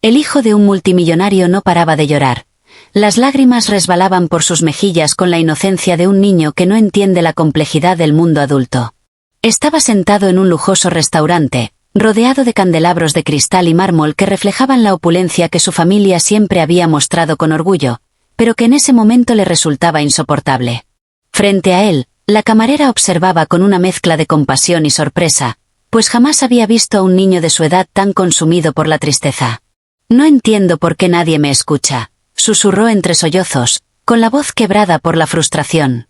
El hijo de un multimillonario no paraba de llorar. Las lágrimas resbalaban por sus mejillas con la inocencia de un niño que no entiende la complejidad del mundo adulto. Estaba sentado en un lujoso restaurante, rodeado de candelabros de cristal y mármol que reflejaban la opulencia que su familia siempre había mostrado con orgullo, pero que en ese momento le resultaba insoportable. Frente a él, la camarera observaba con una mezcla de compasión y sorpresa, pues jamás había visto a un niño de su edad tan consumido por la tristeza. «No entiendo por qué nadie me escucha», susurró entre sollozos, con la voz quebrada por la frustración.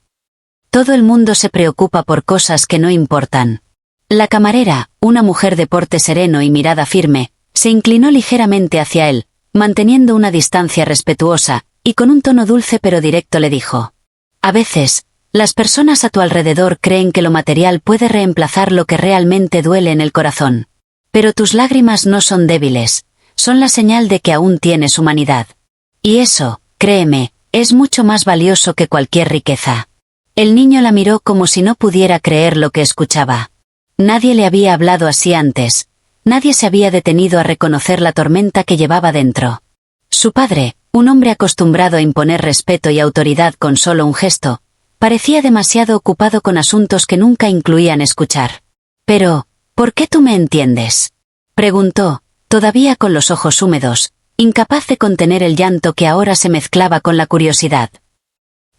«Todo el mundo se preocupa por cosas que no importan». La camarera, una mujer de porte sereno y mirada firme, se inclinó ligeramente hacia él, manteniendo una distancia respetuosa, y con un tono dulce pero directo le dijo: «A veces, las personas a tu alrededor creen que lo material puede reemplazar lo que realmente duele en el corazón. Pero tus lágrimas no son débiles, son la señal de que aún tienes humanidad. Y eso, créeme, es mucho más valioso que cualquier riqueza». El niño la miró como si no pudiera creer lo que escuchaba. Nadie le había hablado así antes, nadie se había detenido a reconocer la tormenta que llevaba dentro. Su padre, un hombre acostumbrado a imponer respeto y autoridad con solo un gesto, parecía demasiado ocupado con asuntos que nunca incluían escuchar. «Pero, ¿por qué tú me entiendes?», preguntó, todavía con los ojos húmedos, incapaz de contener el llanto que ahora se mezclaba con la curiosidad.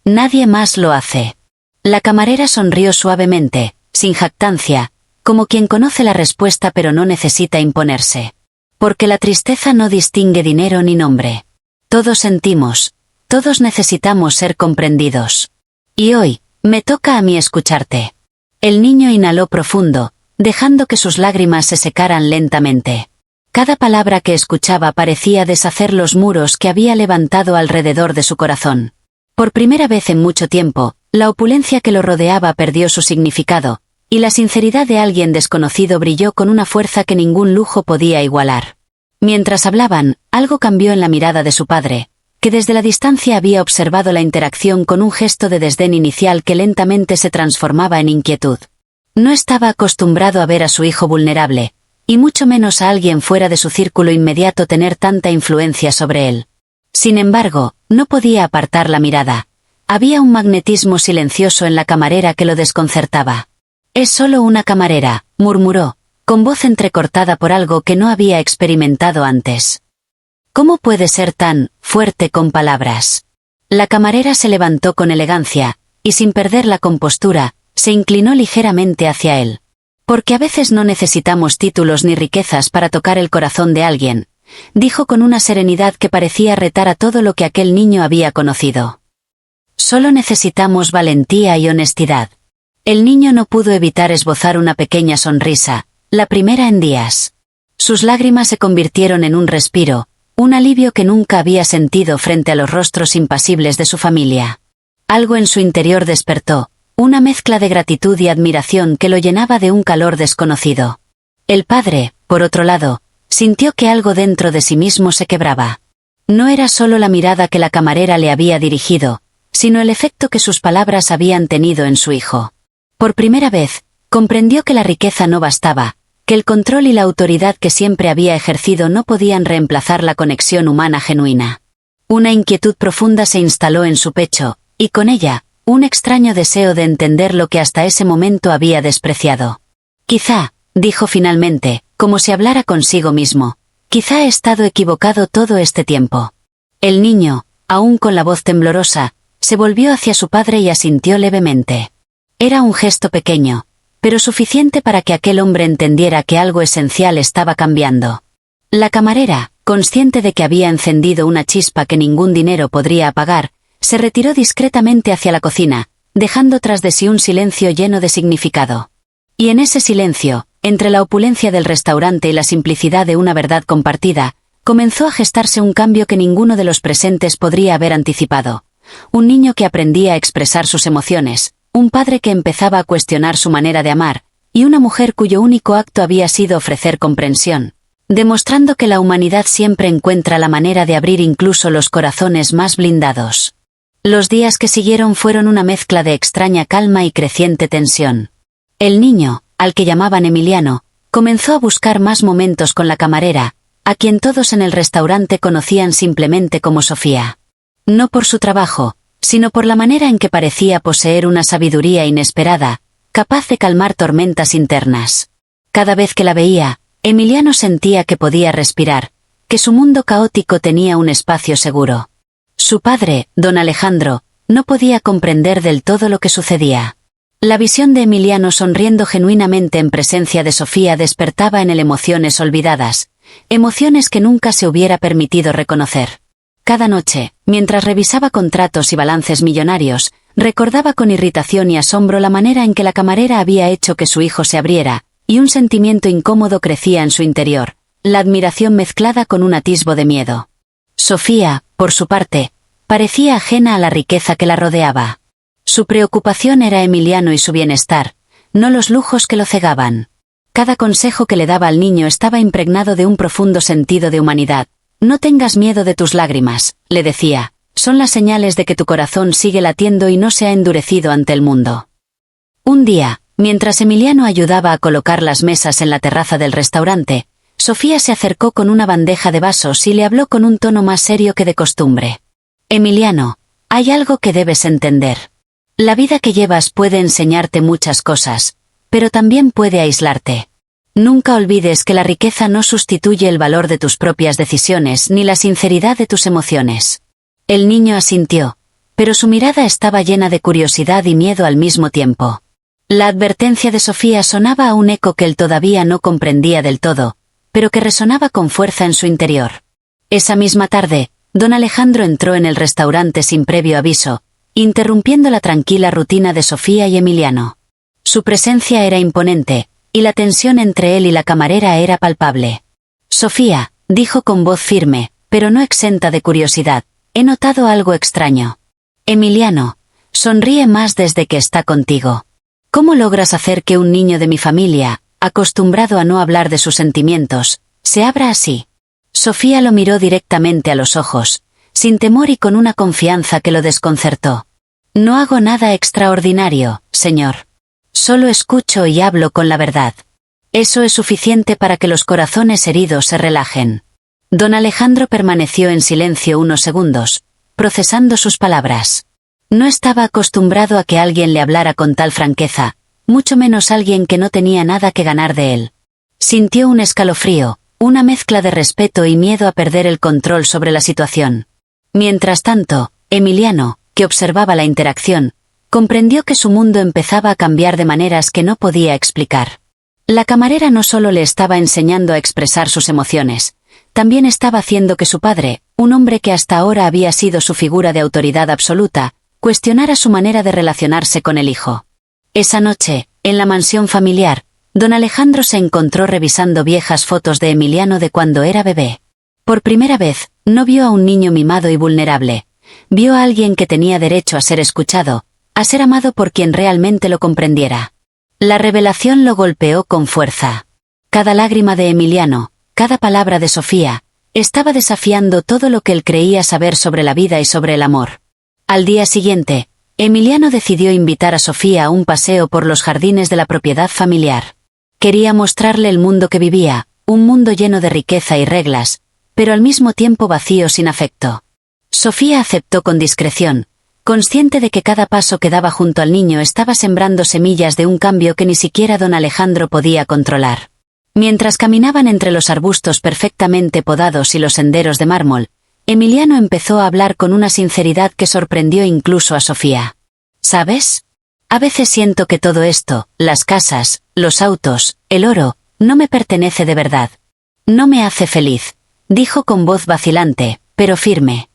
«Nadie más lo hace». La camarera sonrió suavemente, sin jactancia, como quien conoce la respuesta pero no necesita imponerse. «Porque la tristeza no distingue dinero ni nombre. Todos sentimos, todos necesitamos ser comprendidos. Y hoy, me toca a mí escucharte». El niño inhaló profundo, dejando que sus lágrimas se secaran lentamente. Cada palabra que escuchaba parecía deshacer los muros que había levantado alrededor de su corazón. Por primera vez en mucho tiempo, la opulencia que lo rodeaba perdió su significado, y la sinceridad de alguien desconocido brilló con una fuerza que ningún lujo podía igualar. Mientras hablaban, algo cambió en la mirada de su padre, que desde la distancia había observado la interacción con un gesto de desdén inicial que lentamente se transformaba en inquietud. No estaba acostumbrado a ver a su hijo vulnerable, y mucho menos a alguien fuera de su círculo inmediato tener tanta influencia sobre él. Sin embargo, no podía apartar la mirada. Había un magnetismo silencioso en la camarera que lo desconcertaba. «Es solo una camarera», murmuró, con voz entrecortada por algo que no había experimentado antes. «¿Cómo puede ser tan fuerte con palabras?». La camarera se levantó con elegancia, y sin perder la compostura, se inclinó ligeramente hacia él. «Porque a veces no necesitamos títulos ni riquezas para tocar el corazón de alguien», dijo con una serenidad que parecía retar a todo lo que aquel niño había conocido. «Solo necesitamos valentía y honestidad». El niño no pudo evitar esbozar una pequeña sonrisa, la primera en días. Sus lágrimas se convirtieron en un respiro, un alivio que nunca había sentido frente a los rostros impasibles de su familia. Algo en su interior despertó, una mezcla de gratitud y admiración que lo llenaba de un calor desconocido. El padre, por otro lado, sintió que algo dentro de sí mismo se quebraba. No era solo la mirada que la camarera le había dirigido, sino el efecto que sus palabras habían tenido en su hijo. Por primera vez, comprendió que la riqueza no bastaba, que el control y la autoridad que siempre había ejercido no podían reemplazar la conexión humana genuina. Una inquietud profunda se instaló en su pecho, y con ella, un extraño deseo de entender lo que hasta ese momento había despreciado. «Quizá», dijo finalmente, como si hablara consigo mismo, «quizá he estado equivocado todo este tiempo». El niño, aún con la voz temblorosa, se volvió hacia su padre y asintió levemente. Era un gesto pequeño, pero suficiente para que aquel hombre entendiera que algo esencial estaba cambiando. La camarera, consciente de que había encendido una chispa que ningún dinero podría apagar, se retiró discretamente hacia la cocina, dejando tras de sí un silencio lleno de significado. Y en ese silencio, entre la opulencia del restaurante y la simplicidad de una verdad compartida, comenzó a gestarse un cambio que ninguno de los presentes podría haber anticipado. Un niño que aprendía a expresar sus emociones, un padre que empezaba a cuestionar su manera de amar, y una mujer cuyo único acto había sido ofrecer comprensión, demostrando que la humanidad siempre encuentra la manera de abrir incluso los corazones más blindados. Los días que siguieron fueron una mezcla de extraña calma y creciente tensión. El niño, al que llamaban Emiliano, comenzó a buscar más momentos con la camarera, a quien todos en el restaurante conocían simplemente como Sofía. No por su trabajo, sino por la manera en que parecía poseer una sabiduría inesperada, capaz de calmar tormentas internas. Cada vez que la veía, Emiliano sentía que podía respirar, que su mundo caótico tenía un espacio seguro. Su padre, don Alejandro, no podía comprender del todo lo que sucedía. La visión de Emiliano sonriendo genuinamente en presencia de Sofía despertaba en él emociones olvidadas, emociones que nunca se hubiera permitido reconocer. Cada noche, mientras revisaba contratos y balances millonarios, recordaba con irritación y asombro la manera en que la camarera había hecho que su hijo se abriera, y un sentimiento incómodo crecía en su interior, la admiración mezclada con un atisbo de miedo. Sofía, por su parte, parecía ajena a la riqueza que la rodeaba. Su preocupación era Emiliano y su bienestar, no los lujos que lo cegaban. Cada consejo que le daba al niño estaba impregnado de un profundo sentido de humanidad. No tengas miedo de tus lágrimas, le decía, son las señales de que tu corazón sigue latiendo y no se ha endurecido ante el mundo. Un día, mientras Emiliano ayudaba a colocar las mesas en la terraza del restaurante, Sofía se acercó con una bandeja de vasos y le habló con un tono más serio que de costumbre. Emiliano, hay algo que debes entender. La vida que llevas puede enseñarte muchas cosas, pero también puede aislarte. Nunca olvides que la riqueza no sustituye el valor de tus propias decisiones ni la sinceridad de tus emociones. El niño asintió, pero su mirada estaba llena de curiosidad y miedo al mismo tiempo. La advertencia de Sofía sonaba a un eco que él todavía no comprendía del todo, pero que resonaba con fuerza en su interior. Esa misma tarde, don Alejandro entró en el restaurante sin previo aviso, interrumpiendo la tranquila rutina de Sofía y Emiliano. Su presencia era imponente, y la tensión entre él y la camarera era palpable. Sofía, dijo con voz firme, pero no exenta de curiosidad, he notado algo extraño. Emiliano, sonríe más desde que está contigo. ¿Cómo logras hacer que un niño de mi familia, acostumbrado a no hablar de sus sentimientos, se abra así? Sofía lo miró directamente a los ojos, sin temor y con una confianza que lo desconcertó. No hago nada extraordinario, señor. Solo escucho y hablo con la verdad. Eso es suficiente para que los corazones heridos se relajen. Don Alejandro permaneció en silencio unos segundos, procesando sus palabras. No estaba acostumbrado a que alguien le hablara con tal franqueza, mucho menos alguien que no tenía nada que ganar de él. Sintió un escalofrío, una mezcla de respeto y miedo a perder el control sobre la situación. Mientras tanto, Emiliano, que observaba la interacción, comprendió que su mundo empezaba a cambiar de maneras que no podía explicar. La camarera no solo le estaba enseñando a expresar sus emociones, también estaba haciendo que su padre, un hombre que hasta ahora había sido su figura de autoridad absoluta, cuestionara su manera de relacionarse con el hijo. Esa noche, en la mansión familiar, don Alejandro se encontró revisando viejas fotos de Emiliano de cuando era bebé. Por primera vez, no vio a un niño mimado y vulnerable, vio a alguien que tenía derecho a ser escuchado, a ser amado por quien realmente lo comprendiera. La revelación lo golpeó con fuerza. Cada lágrima de Emiliano, cada palabra de Sofía, estaba desafiando todo lo que él creía saber sobre la vida y sobre el amor. Al día siguiente, Emiliano decidió invitar a Sofía a un paseo por los jardines de la propiedad familiar. Quería mostrarle el mundo que vivía, un mundo lleno de riqueza y reglas, pero al mismo tiempo vacío sin afecto. Sofía aceptó con discreción, consciente de que cada paso que daba junto al niño estaba sembrando semillas de un cambio que ni siquiera don Alejandro podía controlar. Mientras caminaban entre los arbustos perfectamente podados y los senderos de mármol, Emiliano empezó a hablar con una sinceridad que sorprendió incluso a Sofía. ¿Sabes? A veces siento que todo esto, las casas, los autos, el oro, no me pertenece de verdad. No me hace feliz, dijo con voz vacilante, pero firme.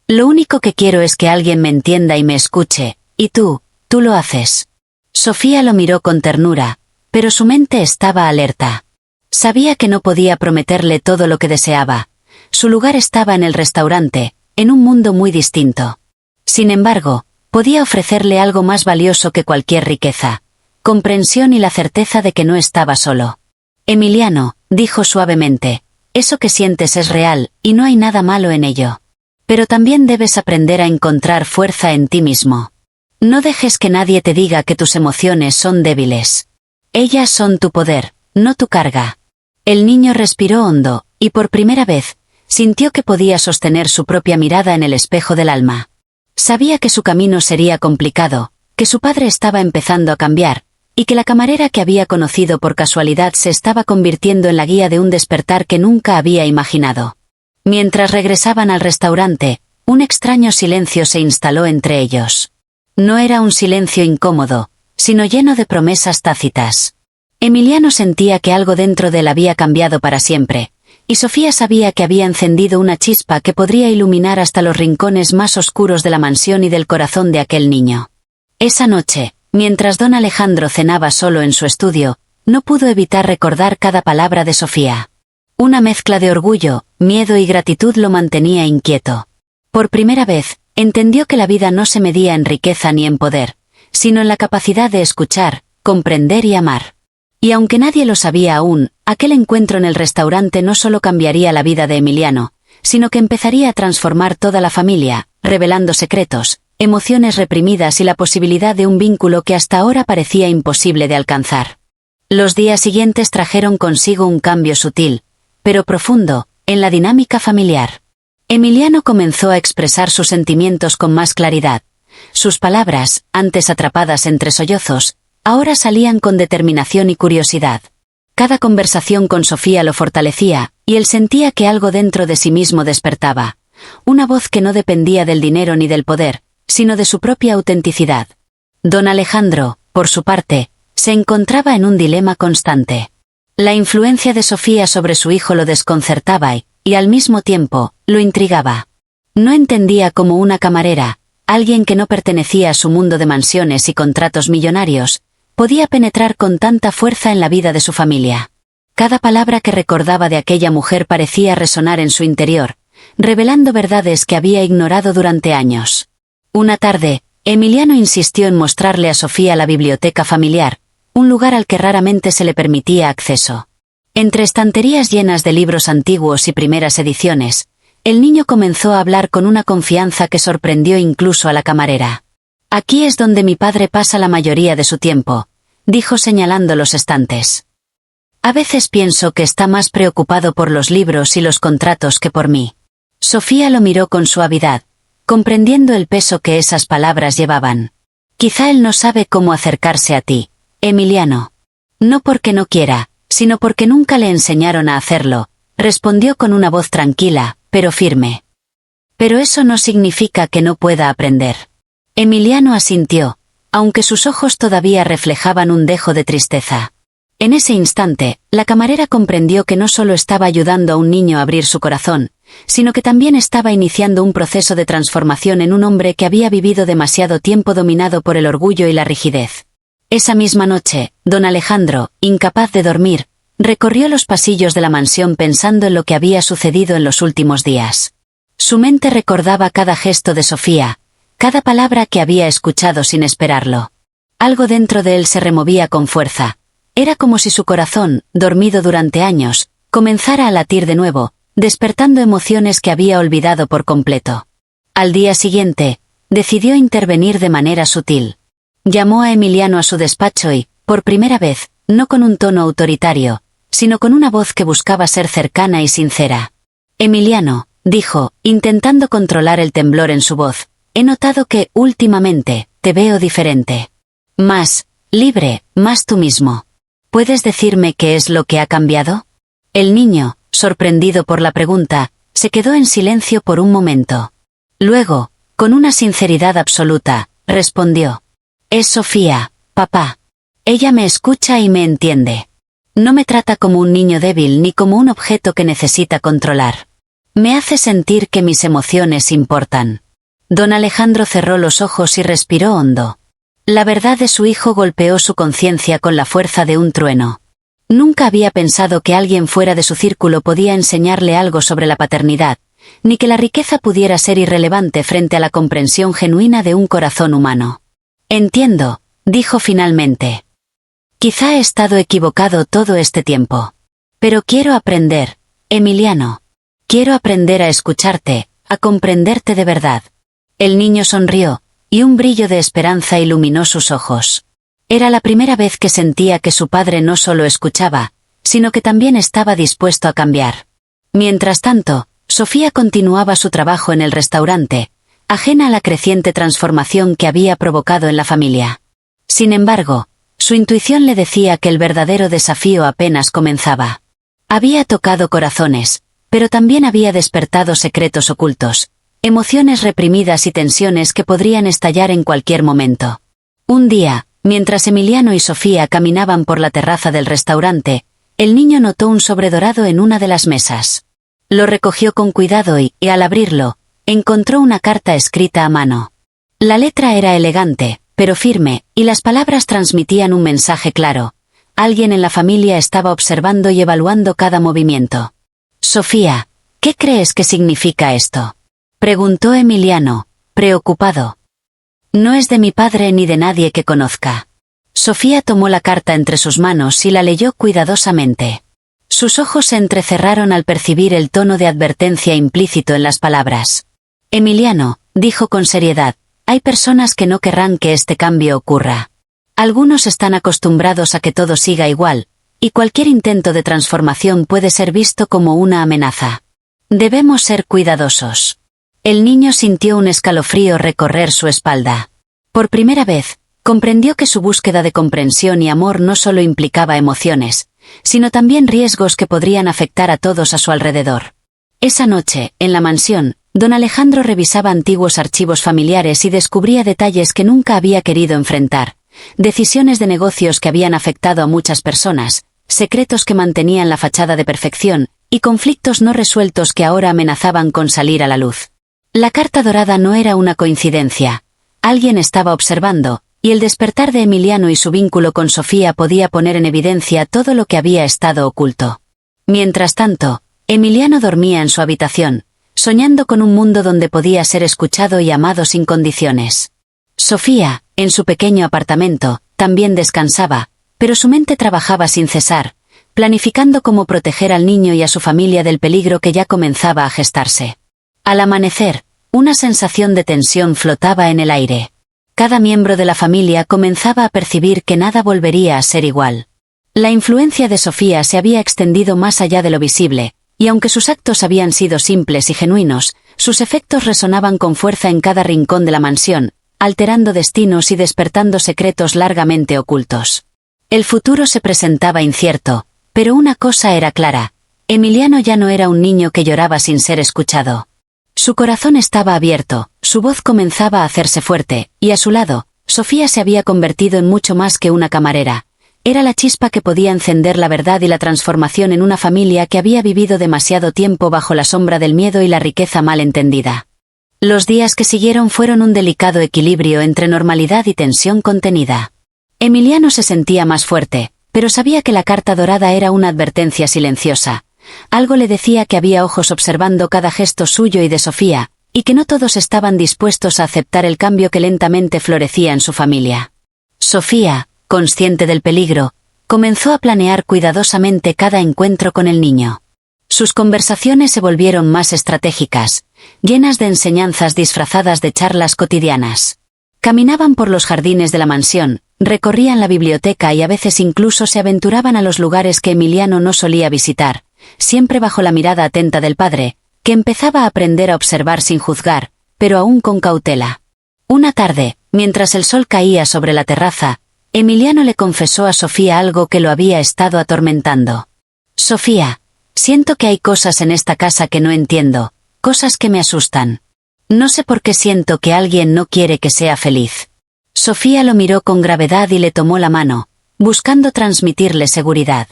Lo único que quiero es que alguien me entienda y me escuche, y tú lo haces. Sofía lo miró con ternura, pero su mente estaba alerta. Sabía que no podía prometerle todo lo que deseaba. Su lugar estaba en el restaurante, en un mundo muy distinto. Sin embargo, podía ofrecerle algo más valioso que cualquier riqueza: comprensión y la certeza de que no estaba solo. Emiliano, dijo suavemente, eso que sientes es real, y no hay nada malo en ello. Pero también debes aprender a encontrar fuerza en ti mismo. No dejes que nadie te diga que tus emociones son débiles. Ellas son tu poder, no tu carga. El niño respiró hondo, Y por primera vez, sintió que podía sostener su propia mirada en el espejo del alma. Sabía que su camino sería complicado, que su padre estaba empezando a cambiar, y que la camarera que había conocido por casualidad se estaba convirtiendo en la guía de un despertar que nunca había imaginado. Mientras regresaban al restaurante, un extraño silencio se instaló entre ellos. No era un silencio incómodo, sino lleno de promesas tácitas. Emiliano sentía que algo dentro de él había cambiado para siempre, y Sofía sabía que había encendido una chispa que podría iluminar hasta los rincones más oscuros de la mansión y del corazón de aquel niño. Esa noche, mientras don Alejandro cenaba solo en su estudio, no pudo evitar recordar cada palabra de Sofía. Una mezcla de orgullo, miedo y gratitud lo mantenía inquieto. Por primera vez, entendió que la vida no se medía en riqueza ni en poder, sino en la capacidad de escuchar, comprender y amar. Y aunque nadie lo sabía aún, aquel encuentro en el restaurante no solo cambiaría la vida de Emiliano, sino que empezaría a transformar toda la familia, revelando secretos, emociones reprimidas y la posibilidad de un vínculo que hasta ahora parecía imposible de alcanzar. Los días siguientes trajeron consigo un cambio sutil, pero profundo, en la dinámica familiar. Emiliano comenzó a expresar sus sentimientos con más claridad. Sus palabras, antes atrapadas entre sollozos, ahora salían con determinación y curiosidad. Cada conversación con Sofía lo fortalecía, y él sentía que algo dentro de sí mismo despertaba. Una voz que no dependía del dinero ni del poder, sino de su propia autenticidad. Don Alejandro, por su parte, se encontraba en un dilema constante. La influencia de Sofía sobre su hijo lo desconcertaba y al mismo tiempo, lo intrigaba. No entendía cómo una camarera, alguien que no pertenecía a su mundo de mansiones y contratos millonarios, podía penetrar con tanta fuerza en la vida de su familia. Cada palabra que recordaba de aquella mujer parecía resonar en su interior, revelando verdades que había ignorado durante años. Una tarde, Emiliano insistió en mostrarle a Sofía la biblioteca familiar, un lugar al que raramente se le permitía acceso. Entre estanterías llenas de libros antiguos y primeras ediciones, el niño comenzó a hablar con una confianza que sorprendió incluso a la camarera. «Aquí es donde mi padre pasa la mayoría de su tiempo», dijo señalando los estantes. «A veces pienso que está más preocupado por los libros y los contratos que por mí». Sofía lo miró con suavidad, comprendiendo el peso que esas palabras llevaban. «Quizá él no sabe cómo acercarse a ti, Emiliano». «No porque no quiera, sino porque nunca le enseñaron a hacerlo», respondió con una voz tranquila, pero firme. «Pero eso no significa que no pueda aprender». Emiliano asintió, aunque sus ojos todavía reflejaban un dejo de tristeza. En ese instante, la camarera comprendió que no solo estaba ayudando a un niño a abrir su corazón, sino que también estaba iniciando un proceso de transformación en un hombre que había vivido demasiado tiempo dominado por el orgullo y la rigidez. Esa misma noche, don Alejandro, incapaz de dormir, recorrió los pasillos de la mansión pensando en lo que había sucedido en los últimos días. Su mente recordaba cada gesto de Sofía, cada palabra que había escuchado sin esperarlo. Algo dentro de él se removía con fuerza. Era como si su corazón, dormido durante años, comenzara a latir de nuevo, despertando emociones que había olvidado por completo. Al día siguiente, decidió intervenir de manera sutil. Llamó a Emiliano a su despacho y, por primera vez, no con un tono autoritario, sino con una voz que buscaba ser cercana y sincera. «Emiliano», dijo, intentando controlar el temblor en su voz, «he notado que, últimamente, te veo diferente. Más libre, más tú mismo. ¿Puedes decirme qué es lo que ha cambiado?» El niño, sorprendido por la pregunta, se quedó en silencio por un momento. Luego, con una sinceridad absoluta, respondió: «Es Sofía, papá. Ella me escucha y me entiende. No me trata como un niño débil ni como un objeto que necesita controlar. Me hace sentir que mis emociones importan». Don Alejandro cerró los ojos y respiró hondo. La verdad de su hijo golpeó su conciencia con la fuerza de un trueno. Nunca había pensado que alguien fuera de su círculo podía enseñarle algo sobre la paternidad, ni que la riqueza pudiera ser irrelevante frente a la comprensión genuina de un corazón humano. «Entiendo», dijo finalmente. «Quizá he estado equivocado todo este tiempo. Pero quiero aprender, Emiliano. Quiero aprender a escucharte, a comprenderte de verdad». El niño sonrió, y un brillo de esperanza iluminó sus ojos. Era la primera vez que sentía que su padre no solo escuchaba, sino que también estaba dispuesto a cambiar. Mientras tanto, Sofía continuaba su trabajo en el restaurante, ajena a la creciente transformación que había provocado en la familia. Sin embargo, su intuición le decía que el verdadero desafío apenas comenzaba. Había tocado corazones, pero también había despertado secretos ocultos, emociones reprimidas y tensiones que podrían estallar en cualquier momento. Un día, mientras Emiliano y Sofía caminaban por la terraza del restaurante, el niño notó un sobre dorado en una de las mesas. Lo recogió con cuidado y, al abrirlo, encontró una carta escrita a mano. La letra era elegante, pero firme, y las palabras transmitían un mensaje claro. Alguien en la familia estaba observando y evaluando cada movimiento. «Sofía, ¿qué crees que significa esto?», preguntó Emiliano, preocupado. «No es de mi padre ni de nadie que conozca». Sofía tomó la carta entre sus manos y la leyó cuidadosamente. Sus ojos se entrecerraron al percibir el tono de advertencia implícito en las palabras. «Emiliano», dijo con seriedad, «hay personas que no querrán que este cambio ocurra. Algunos están acostumbrados a que todo siga igual, y cualquier intento de transformación puede ser visto como una amenaza. Debemos ser cuidadosos». El niño sintió un escalofrío recorrer su espalda. Por primera vez, comprendió que su búsqueda de comprensión y amor no solo implicaba emociones, sino también riesgos que podrían afectar a todos a su alrededor. Esa noche, en la mansión, don Alejandro revisaba antiguos archivos familiares y descubría detalles que nunca había querido enfrentar, decisiones de negocios que habían afectado a muchas personas, secretos que mantenían la fachada de perfección, y conflictos no resueltos que ahora amenazaban con salir a la luz. La carta dorada no era una coincidencia. Alguien estaba observando, y el despertar de Emiliano y su vínculo con Sofía podía poner en evidencia todo lo que había estado oculto. Mientras tanto, Emiliano dormía en su habitación, soñando con un mundo donde podía ser escuchado y amado sin condiciones. Sofía, en su pequeño apartamento, también descansaba, pero su mente trabajaba sin cesar, planificando cómo proteger al niño y a su familia del peligro que ya comenzaba a gestarse. Al amanecer, una sensación de tensión flotaba en el aire. Cada miembro de la familia comenzaba a percibir que nada volvería a ser igual. La influencia de Sofía se había extendido más allá de lo visible, y aunque sus actos habían sido simples y genuinos, sus efectos resonaban con fuerza en cada rincón de la mansión, alterando destinos y despertando secretos largamente ocultos. El futuro se presentaba incierto, pero una cosa era clara: Emiliano ya no era un niño que lloraba sin ser escuchado. Su corazón estaba abierto, su voz comenzaba a hacerse fuerte, y a su lado, Sofía se había convertido en mucho más que una camarera. Era la chispa que podía encender la verdad y la transformación en una familia que había vivido demasiado tiempo bajo la sombra del miedo y la riqueza mal entendida. Los días que siguieron fueron un delicado equilibrio entre normalidad y tensión contenida. Emiliano se sentía más fuerte, pero sabía que la carta dorada era una advertencia silenciosa. Algo le decía que había ojos observando cada gesto suyo y de Sofía, y que no todos estaban dispuestos a aceptar el cambio que lentamente florecía en su familia. Sofía, consciente del peligro, comenzó a planear cuidadosamente cada encuentro con el niño. Sus conversaciones se volvieron más estratégicas, llenas de enseñanzas disfrazadas de charlas cotidianas. Caminaban por los jardines de la mansión, recorrían la biblioteca y a veces incluso se aventuraban a los lugares que Emiliano no solía visitar, siempre bajo la mirada atenta del padre, que empezaba a aprender a observar sin juzgar, pero aún con cautela. Una tarde, mientras el sol caía sobre la terraza, Emiliano le confesó a Sofía algo que lo había estado atormentando. «Sofía, siento que hay cosas en esta casa que no entiendo, cosas que me asustan. No sé por qué siento que alguien no quiere que sea feliz». Sofía lo miró con gravedad y le tomó la mano, buscando transmitirle seguridad.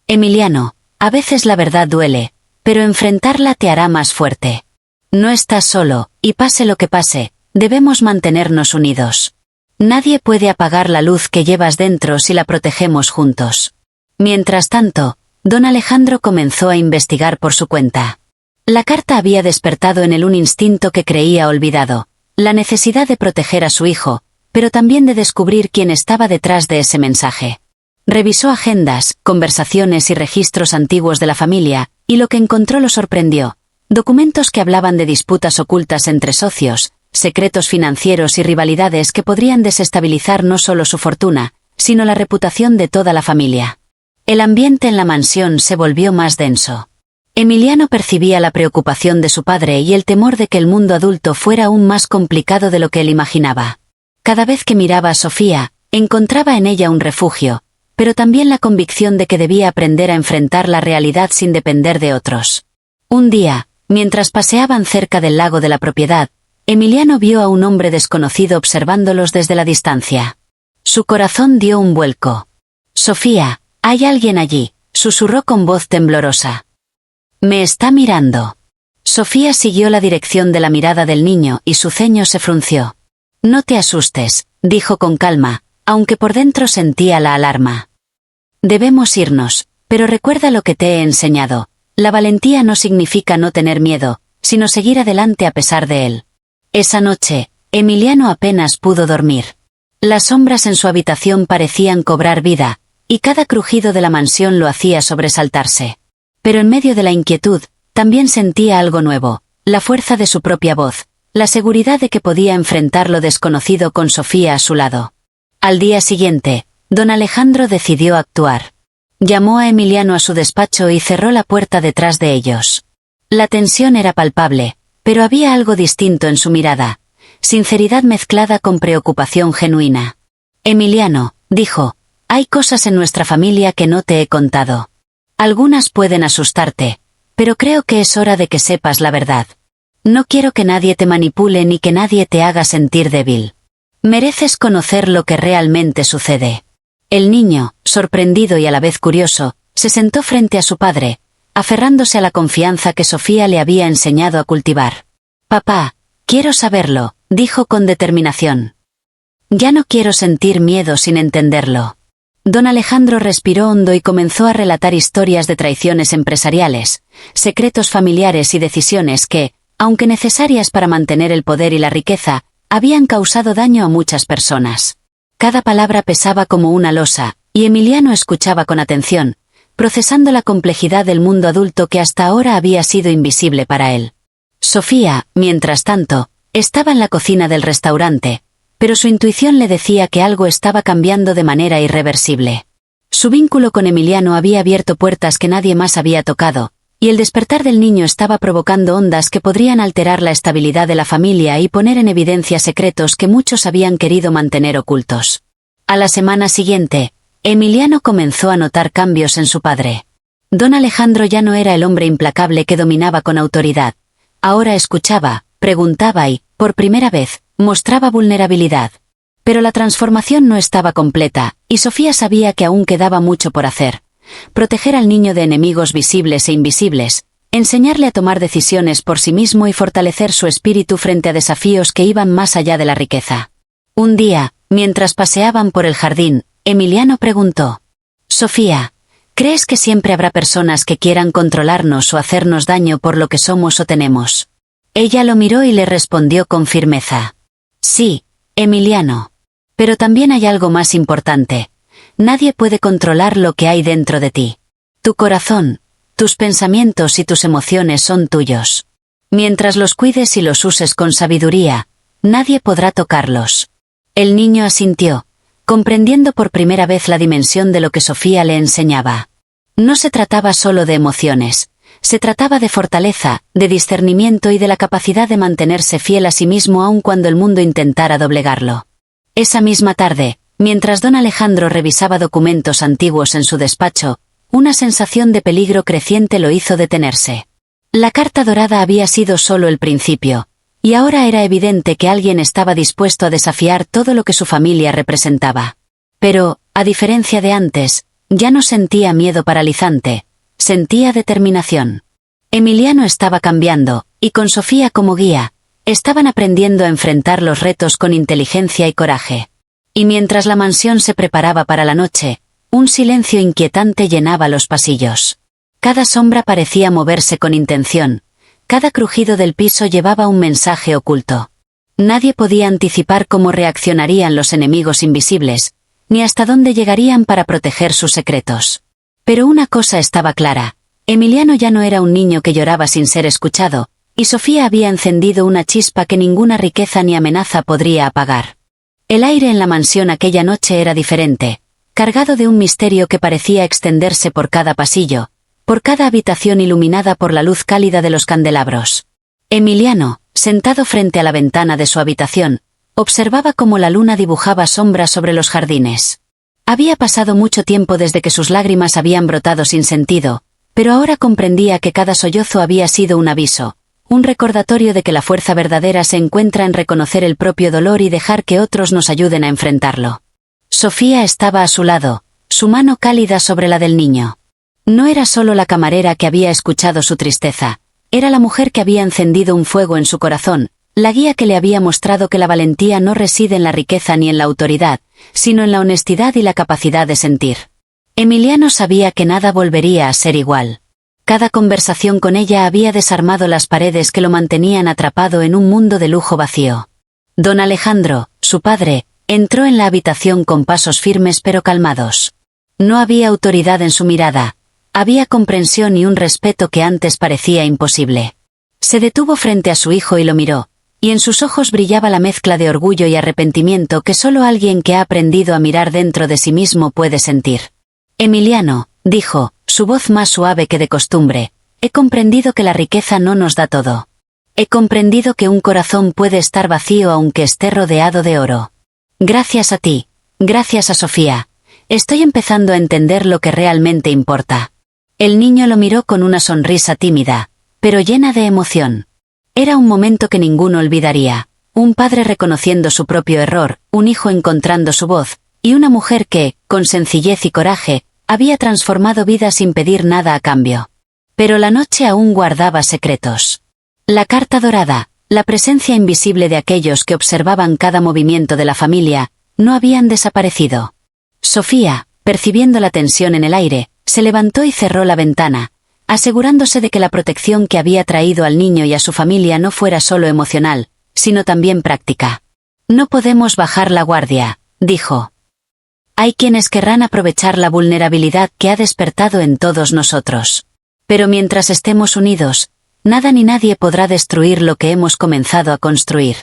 «Emiliano, a veces la verdad duele, pero enfrentarla te hará más fuerte. No estás solo, y pase lo que pase, debemos mantenernos unidos. Nadie puede apagar la luz que llevas dentro si la protegemos juntos». Mientras tanto, don Alejandro comenzó a investigar por su cuenta. La carta había despertado en él un instinto que creía olvidado, la necesidad de proteger a su hijo, pero también de descubrir quién estaba detrás de ese mensaje. Revisó agendas, conversaciones y registros antiguos de la familia, y lo que encontró lo sorprendió: documentos que hablaban de disputas ocultas entre socios, secretos financieros y rivalidades que podrían desestabilizar no solo su fortuna, sino la reputación de toda la familia. El ambiente en la mansión se volvió más denso. Emiliano percibía la preocupación de su padre y el temor de que el mundo adulto fuera aún más complicado de lo que él imaginaba. Cada vez que miraba a Sofía, encontraba en ella un refugio, pero también la convicción de que debía aprender a enfrentar la realidad sin depender de otros. Un día, mientras paseaban cerca del lago de la propiedad, Emiliano vio a un hombre desconocido observándolos desde la distancia. Su corazón dio un vuelco. «Sofía, hay alguien allí», susurró con voz temblorosa. «Me está mirando». Sofía siguió la dirección de la mirada del niño y su ceño se frunció. «No te asustes», dijo con calma, aunque por dentro sentía la alarma. «Debemos irnos, pero recuerda lo que te he enseñado. La valentía no significa no tener miedo, sino seguir adelante a pesar de él». Esa noche, Emiliano apenas pudo dormir. Las sombras en su habitación parecían cobrar vida, y cada crujido de la mansión lo hacía sobresaltarse. Pero en medio de la inquietud, también sentía algo nuevo, la fuerza de su propia voz, la seguridad de que podía enfrentar lo desconocido con Sofía a su lado. Al día siguiente, don Alejandro decidió actuar. Llamó a Emiliano a su despacho y cerró la puerta detrás de ellos. La tensión era palpable, pero había algo distinto en su mirada, sinceridad mezclada con preocupación genuina. «Emiliano», dijo, «hay cosas en nuestra familia que no te he contado. Algunas pueden asustarte, pero creo que es hora de que sepas la verdad. No quiero que nadie te manipule ni que nadie te haga sentir débil. Mereces conocer lo que realmente sucede». El niño, sorprendido y a la vez curioso, se sentó frente a su padre, aferrándose a la confianza que Sofía le había enseñado a cultivar. «Papá, quiero saberlo», dijo con determinación. «Ya no quiero sentir miedo sin entenderlo». Don Alejandro respiró hondo y comenzó a relatar historias de traiciones empresariales, secretos familiares y decisiones que, aunque necesarias para mantener el poder y la riqueza, habían causado daño a muchas personas. Cada palabra pesaba como una losa, y Emiliano escuchaba con atención, procesando la complejidad del mundo adulto que hasta ahora había sido invisible para él. Sofía, mientras tanto, estaba en la cocina del restaurante, pero su intuición le decía que algo estaba cambiando de manera irreversible. Su vínculo con Emiliano había abierto puertas que nadie más había tocado, y el despertar del niño estaba provocando ondas que podrían alterar la estabilidad de la familia y poner en evidencia secretos que muchos habían querido mantener ocultos. A la semana siguiente, Emiliano comenzó a notar cambios en su padre. Don Alejandro ya no era el hombre implacable que dominaba con autoridad. Ahora escuchaba, preguntaba y, por primera vez, mostraba vulnerabilidad. Pero la transformación no estaba completa, y Sofía sabía que aún quedaba mucho por hacer. Proteger al niño de enemigos visibles e invisibles, enseñarle a tomar decisiones por sí mismo y fortalecer su espíritu frente a desafíos que iban más allá de la riqueza. Un día, mientras paseaban por el jardín, Emiliano preguntó: «Sofía, ¿crees que siempre habrá personas que quieran controlarnos o hacernos daño por lo que somos o tenemos?» Ella lo miró y le respondió con firmeza: «Sí, Emiliano. Pero también hay algo más importante. Nadie puede controlar lo que hay dentro de ti. Tu corazón, tus pensamientos y tus emociones son tuyos. Mientras los cuides y los uses con sabiduría, nadie podrá tocarlos». El niño asintió, comprendiendo por primera vez la dimensión de lo que Sofía le enseñaba. No se trataba solo de emociones. Se trataba de fortaleza, de discernimiento y de la capacidad de mantenerse fiel a sí mismo aun cuando el mundo intentara doblegarlo. Esa misma tarde, mientras don Alejandro revisaba documentos antiguos en su despacho, una sensación de peligro creciente lo hizo detenerse. La carta dorada había sido solo el principio, y ahora era evidente que alguien estaba dispuesto a desafiar todo lo que su familia representaba. Pero, a diferencia de antes, ya no sentía miedo paralizante. Sentía determinación. Emiliano estaba cambiando, y con Sofía como guía, estaban aprendiendo a enfrentar los retos con inteligencia y coraje. Y mientras la mansión se preparaba para la noche, un silencio inquietante llenaba los pasillos. Cada sombra parecía moverse con intención, cada crujido del piso llevaba un mensaje oculto. Nadie podía anticipar cómo reaccionarían los enemigos invisibles, ni hasta dónde llegarían para proteger sus secretos. Pero una cosa estaba clara: Emiliano ya no era un niño que lloraba sin ser escuchado, y Sofía había encendido una chispa que ninguna riqueza ni amenaza podría apagar. El aire en la mansión aquella noche era diferente, cargado de un misterio que parecía extenderse por cada pasillo, por cada habitación iluminada por la luz cálida de los candelabros. Emiliano, sentado frente a la ventana de su habitación, observaba cómo la luna dibujaba sombras sobre los jardines. Había pasado mucho tiempo desde que sus lágrimas habían brotado sin sentido, pero ahora comprendía que cada sollozo había sido un aviso, un recordatorio de que la fuerza verdadera se encuentra en reconocer el propio dolor y dejar que otros nos ayuden a enfrentarlo. Sofía estaba a su lado, su mano cálida sobre la del niño. No era solo la camarera que había escuchado su tristeza, era la mujer que había encendido un fuego en su corazón, la guía que le había mostrado que la valentía no reside en la riqueza ni en la autoridad, sino en la honestidad y la capacidad de sentir. Emiliano sabía que nada volvería a ser igual. Cada conversación con ella había desarmado las paredes que lo mantenían atrapado en un mundo de lujo vacío. Don Alejandro, su padre, entró en la habitación con pasos firmes pero calmados. No había autoridad en su mirada, había comprensión y un respeto que antes parecía imposible. Se detuvo frente a su hijo y lo miró, y en sus ojos brillaba la mezcla de orgullo y arrepentimiento que solo alguien que ha aprendido a mirar dentro de sí mismo puede sentir. Emiliano, dijo, su voz más suave que de costumbre, he comprendido que la riqueza no nos da todo. He comprendido que un corazón puede estar vacío aunque esté rodeado de oro. Gracias a ti, gracias a Sofía, estoy empezando a entender lo que realmente importa. El niño lo miró con una sonrisa tímida, pero llena de emoción. Era un momento que ninguno olvidaría, un padre reconociendo su propio error, un hijo encontrando su voz, y una mujer que, con sencillez y coraje, había transformado vidas sin pedir nada a cambio. Pero la noche aún guardaba secretos. La carta dorada, la presencia invisible de aquellos que observaban cada movimiento de la familia, no habían desaparecido. Sofía, percibiendo la tensión en el aire, se levantó y cerró la ventana, asegurándose de que la protección que había traído al niño y a su familia no fuera solo emocional, sino también práctica. No podemos bajar la guardia, dijo. Hay quienes querrán aprovechar la vulnerabilidad que ha despertado en todos nosotros. Pero mientras estemos unidos, nada ni nadie podrá destruir lo que hemos comenzado a construir.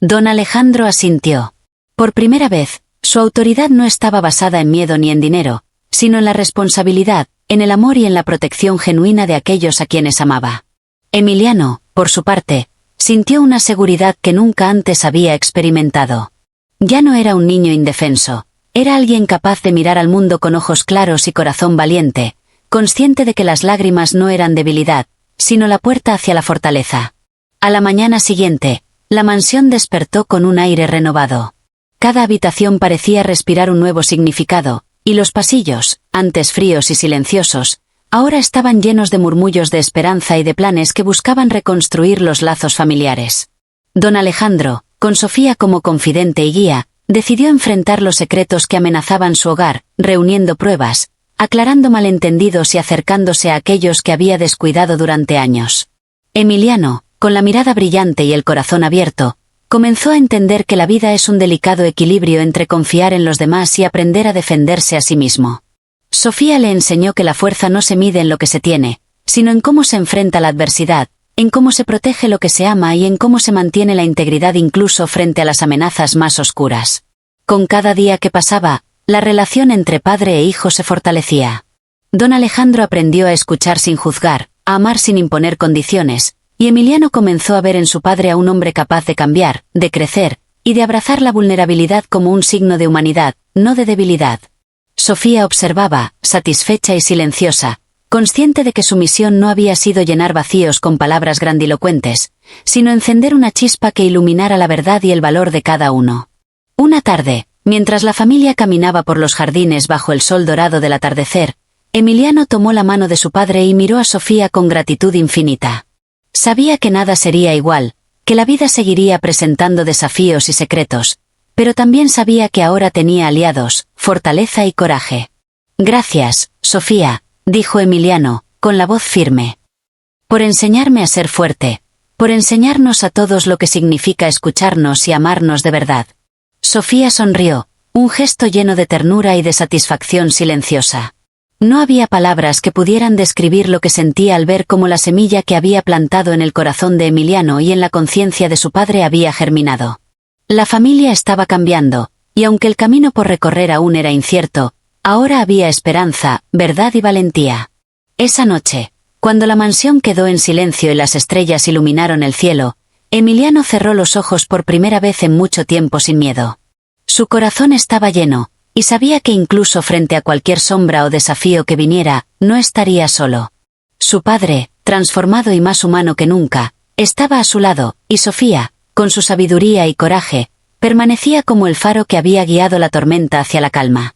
Don Alejandro asintió. Por primera vez, su autoridad no estaba basada en miedo ni en dinero, sino en la responsabilidad, en el amor y en la protección genuina de aquellos a quienes amaba. Emiliano, por su parte, sintió una seguridad que nunca antes había experimentado. Ya no era un niño indefenso, era alguien capaz de mirar al mundo con ojos claros y corazón valiente, consciente de que las lágrimas no eran debilidad, sino la puerta hacia la fortaleza. A la mañana siguiente, la mansión despertó con un aire renovado. Cada habitación parecía respirar un nuevo significado, y los pasillos, antes fríos y silenciosos, ahora estaban llenos de murmullos de esperanza y de planes que buscaban reconstruir los lazos familiares. Don Alejandro, con Sofía como confidente y guía, decidió enfrentar los secretos que amenazaban su hogar, reuniendo pruebas, aclarando malentendidos y acercándose a aquellos que había descuidado durante años. Emiliano, con la mirada brillante y el corazón abierto, comenzó a entender que la vida es un delicado equilibrio entre confiar en los demás y aprender a defenderse a sí mismo. Sofía le enseñó que la fuerza no se mide en lo que se tiene, sino en cómo se enfrenta la adversidad, en cómo se protege lo que se ama y en cómo se mantiene la integridad incluso frente a las amenazas más oscuras. Con cada día que pasaba, la relación entre padre e hijo se fortalecía. Don Alejandro aprendió a escuchar sin juzgar, a amar sin imponer condiciones, y Emiliano comenzó a ver en su padre a un hombre capaz de cambiar, de crecer, y de abrazar la vulnerabilidad como un signo de humanidad, no de debilidad. Sofía observaba, satisfecha y silenciosa, consciente de que su misión no había sido llenar vacíos con palabras grandilocuentes, sino encender una chispa que iluminara la verdad y el valor de cada uno. Una tarde, mientras la familia caminaba por los jardines bajo el sol dorado del atardecer, Emiliano tomó la mano de su padre y miró a Sofía con gratitud infinita. Sabía que nada sería igual, que la vida seguiría presentando desafíos y secretos, pero también sabía que ahora tenía aliados, fortaleza y coraje. Gracias, Sofía, dijo Emiliano, con la voz firme. Por enseñarme a ser fuerte, por enseñarnos a todos lo que significa escucharnos y amarnos de verdad. Sofía sonrió, un gesto lleno de ternura y de satisfacción silenciosa. No había palabras que pudieran describir lo que sentía al ver cómo la semilla que había plantado en el corazón de Emiliano y en la conciencia de su padre había germinado. La familia estaba cambiando, y aunque el camino por recorrer aún era incierto, ahora había esperanza, verdad y valentía. Esa noche, cuando la mansión quedó en silencio y las estrellas iluminaron el cielo, Emiliano cerró los ojos por primera vez en mucho tiempo sin miedo. Su corazón estaba lleno, y sabía que incluso frente a cualquier sombra o desafío que viniera, no estaría solo. Su padre, transformado y más humano que nunca, estaba a su lado, y Sofía, con su sabiduría y coraje, permanecía como el faro que había guiado la tormenta hacia la calma.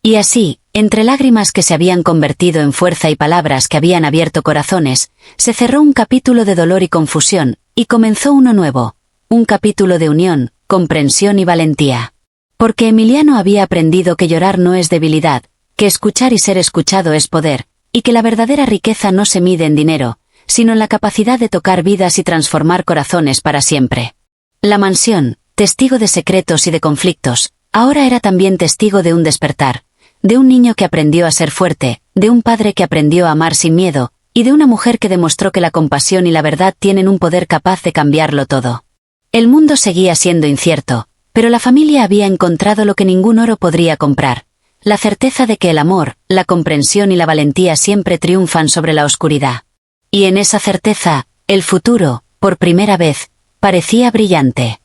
Y así, entre lágrimas que se habían convertido en fuerza y palabras que habían abierto corazones, se cerró un capítulo de dolor y confusión, y comenzó uno nuevo, un capítulo de unión, comprensión y valentía. Porque Emiliano había aprendido que llorar no es debilidad, que escuchar y ser escuchado es poder, y que la verdadera riqueza no se mide en dinero, sino en la capacidad de tocar vidas y transformar corazones para siempre. La mansión, testigo de secretos y de conflictos, ahora era también testigo de un despertar, de un niño que aprendió a ser fuerte, de un padre que aprendió a amar sin miedo, y de una mujer que demostró que la compasión y la verdad tienen un poder capaz de cambiarlo todo. El mundo seguía siendo incierto, pero la familia había encontrado lo que ningún oro podría comprar, la certeza de que el amor, la comprensión y la valentía siempre triunfan sobre la oscuridad. Y en esa certeza, el futuro, por primera vez, parecía brillante.